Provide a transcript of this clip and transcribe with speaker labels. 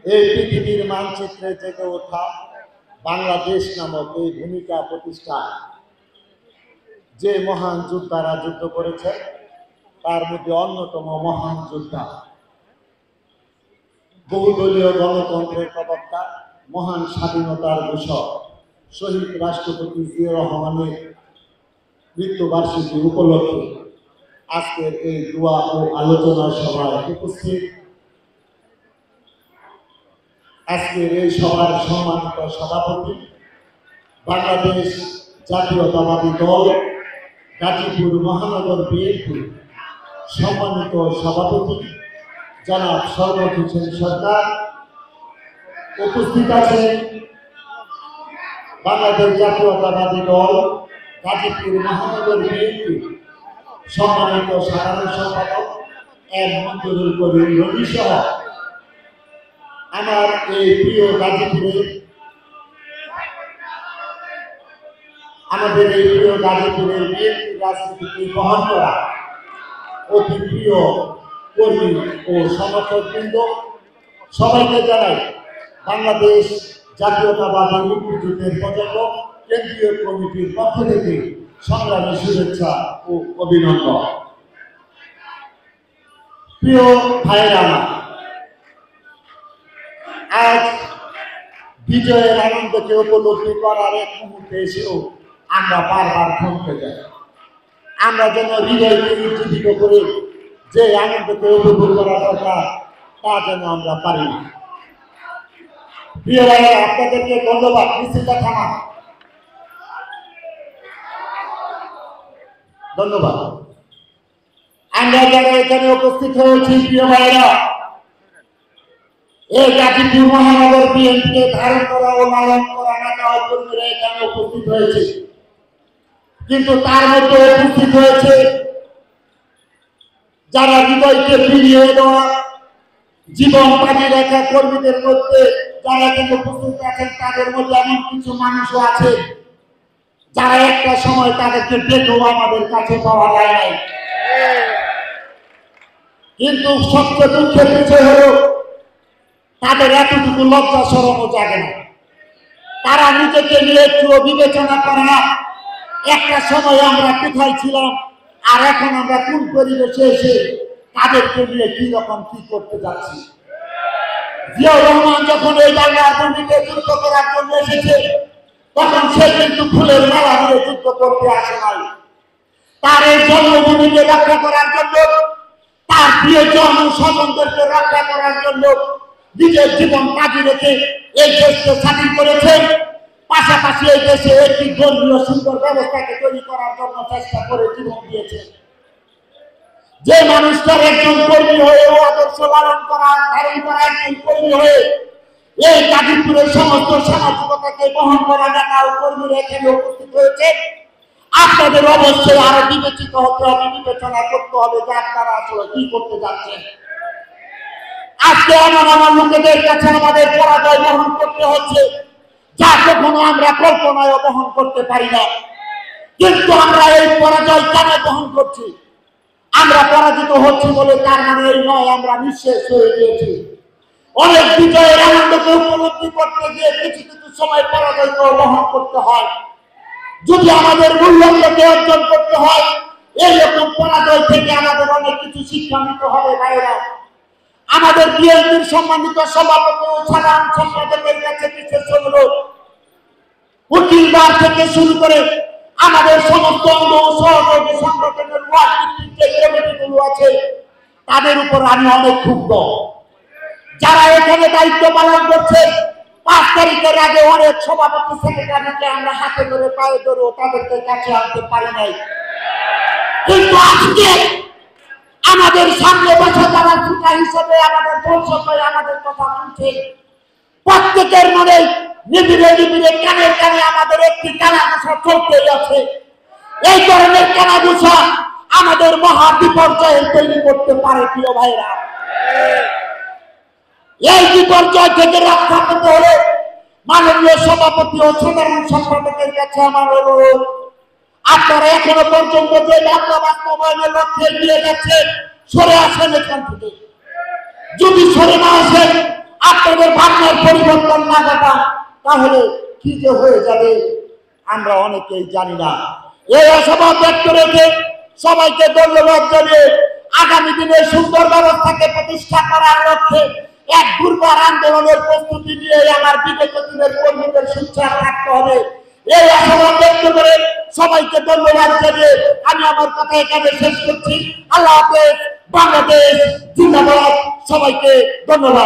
Speaker 1: এই পৃথিবীর মানচিত্রে জেগে ওঠা বাংলাদেশ নামক এই ভূমিকা প্রতিষ্ঠা যে মহান যোদ্ধারা যুদ্ধ করেছে তার মধ্যে অন্যতম মহান যোদ্ধা বহুদলীয় গণতন্ত্রের প্রবক্তা মহান স্বাধীনতার ঘোষক শহীদ রাষ্ট্রপতি জিয়াউর রহমানের মৃত্যুবার্ষিকী উপলক্ষে আজকের এই দোয়া ও আলোচনা সভায় উপস্থিত আজকের এই সভার সম্মানিত সভাপতি বাংলাদেশ জাতীয়তাবাদী দল গাজীপুর মহানগর বিএনপি সম্মানিত সভাপতি জনাব শওকত হোসেন সরকার, উপস্থিত আছেন বাংলাদেশ জাতীয়তাবাদী দল গাজীপুর মহানগর বিএনপি সম্মানিত সাধারণ সম্পাদক এম মঞ্জুরুল করিম রবি সহ আমার এই প্রিয় গাজীপুরের বিএনপি রাজনীতিকে বহন করা অতি প্রিয় কর্মী ও সমর্থকবৃন্দ, সবাইকে জানাই বাংলাদেশ জাতীয়তাবাদী মুক্তিযুদ্ধের প্রজন্ম কেন্দ্রীয় কমিটির পক্ষ থেকে সংগ্রামী শুভেচ্ছা ও অভিনন্দন। প্রিয় ভাইরা, আজ বিজয়ের আনন্দকে উপলব্ধি করার এক মুহূর্তে এসেও আমরা বারবার থমকে যাই। আমরা যেন হৃদয়কে উজ্জীবিত করে যে আনন্দকে উপভোগ করা দরকার তা যেন আমরা পারি না। প্রিয় ভাইরা, আপনাদেরকে ধন্যবাদ। মিছিলটা থামান, ধন্যবাদ। আমরা যারা এখানে উপস্থিত হয়েছি, প্রিয় ভাইরা, এই গাজীপুর মহানগর বিএনপিকে ধারণ করা ও লালন করা নেতা ও কর্মীরা এখানে উপস্থিত হয়েছে, কিন্তু তার মধ্যে উপস্থিত হয়েছে যারা হৃদয়কে ফিরিয়ে দেওয়া জীবন বাজি রাখা কর্মীদের মধ্যে যারা কিন্তু উপস্থিত আছেন, তাদের মধ্যে এমন কিছু মানুষও আছে যারা একটা সময় তাদেরকে ডেকেও আমাদের কাছে পাওয়া যায় নাই। কিন্তু সবচেয়ে দুঃখের বিষয় হলো তাদের এতটুকু লজ্জা শরমও জাগে না। তারা নিজেকে নিয়ে একটু বিবেচনা করে না একটা সময় আমরা কোথায় ছিলাম আর এখন আমরা কোন পরিবেশে এসে তাদেরকে নিয়ে কি রকম কি করতে যাচ্ছি। জিয়াউর রহমান যখন এই বাংলার ভূমিতে যুদ্ধ করার জন্য এসেছে তখন সে কিন্তু ফুলের মালা দিয়ে যুদ্ধ করতে আসে নাই। তার এই জন্মভূমিকে রক্ষা করার জন্য, তার প্রিয় জন্ম স্বজনদেরকে রক্ষা করার জন্য নিজের জীবন বাজি রেখে এই দেশকে স্বাধীন করেছেন। পাশাপাশি এই দেশে একটি ধর্মীয় সুন্দর ব্যবস্থাকে তৈরি করার জন্য চেষ্টা করে জীবন দিয়েছেন। যে মানুষটার একজন কর্মী হয়ে ও আদর্শ ধারণ করা একজন কর্মী হয়ে এই গাজীপুরের সমস্ত সামাজিকতাকে বহন করা নেতা ও কর্মীরা এখানে উপস্থিত হয়েছে, আপনাদের অবশ্যই আরো বিবেচিত হতে হবে, বিবেচনা করতে হবে যে আপনারা আসলে কি করতে যাচ্ছেন। আজকে আমার লোকেদের কাছে আমাদের পরাজয় বহন করতে হচ্ছে, যা কখনো আমরা কল্পনায় বহন করতে পারি না। কিন্তু আমরা এই পরাজয় কেন বহন করছি? আমরা পরাজিত হচ্ছি বলে তার মানে এই নয় আমরা নিঃশেষ হয়ে গিয়েছি। অনেক বিজয়ের আনন্দকে উপলব্ধি করতে গিয়ে কিছু কিছু সময় পরাজয়কে বহন করতে হয়। যদি আমাদের মূল্যকে অর্জন করতে হয়, এইরকম পরাজয় থেকে আমাদের অনেক কিছু শিক্ষা নিতে হবে। ভাইরা, আমাদের বিএনপির সম্মানিত সভাপতি ও সাধারণ সম্পাদকের কাছে বিশেষ অনুরোধ, উকিলবার থেকে শুরু করে আমাদের সমস্ত অঙ্গ ও সহযোগী সংগঠনের যে কমিটিগুলো আছে তাদের উপর আমি অনেক ক্ষুব্ধ। যারা এখানে দায়িত্ব পালন করছে 5 তারিখের আগে অনেক সভাপতি সেক্রেটারিকে আমরা হাতে ধরে পায়ে ধরে তাদেরকে কাছে আনতে পারি নাই। কিন্তু আজকে আমাদের সামনে বসে যারা সুতা হিসেবে আমাদের দর্শক আমাদের কথা শুনছে, প্রত্যেকের মনে নিবিড়ে নিবিড়ে কানে কানে আমাদের একটি কানাঘুষা চলতেই আছে। এই ধরনের কানাঘুষা আমাদের মহা বিপর্যয় তৈরি করতে পারে। প্রিয় ভাইরা, এই বিপর্যয় থেকে রক্ষা পেতে হলে মাননীয় সভাপতি ও সাধারণ সম্পাদকের কাছে আমার অনুরোধ, আপনারা এখনো পর্যন্ত যে লক্ষ্য বাস্তবায়নের লক্ষ্যে এগিয়ে যাচ্ছেন, সরে আসেন এখান থেকে। যদি সরে না আসেন, আপনাদের এর পরিবর্তন না ঘটান তাহলে কি যে হয়ে যাবে আমরা অনেকেই জানি না। এই আশাবাদ ব্যক্ত রেখে সবাইকে ধন্যবাদ জানিয়ে আগামী দিনে সুন্দর ব্যবস্থাকে প্রতিষ্ঠা করার লক্ষ্যে এক দুর্বার আন্দোলনের প্রস্তুতি নিয়ে আমার বিগত দিনের কর্মীদের সোচ্চার থাকতে হবে। এই আশাবাদ ব্যক্ত করে সবাইকে ধন্যবাদ জানিয়ে আমি আমার কথা এখানে শেষ করছি। আল্লাহ হাফেজ। বাংলাদেশ জিন্দাবাদ। সবাইকে ধন্যবাদ।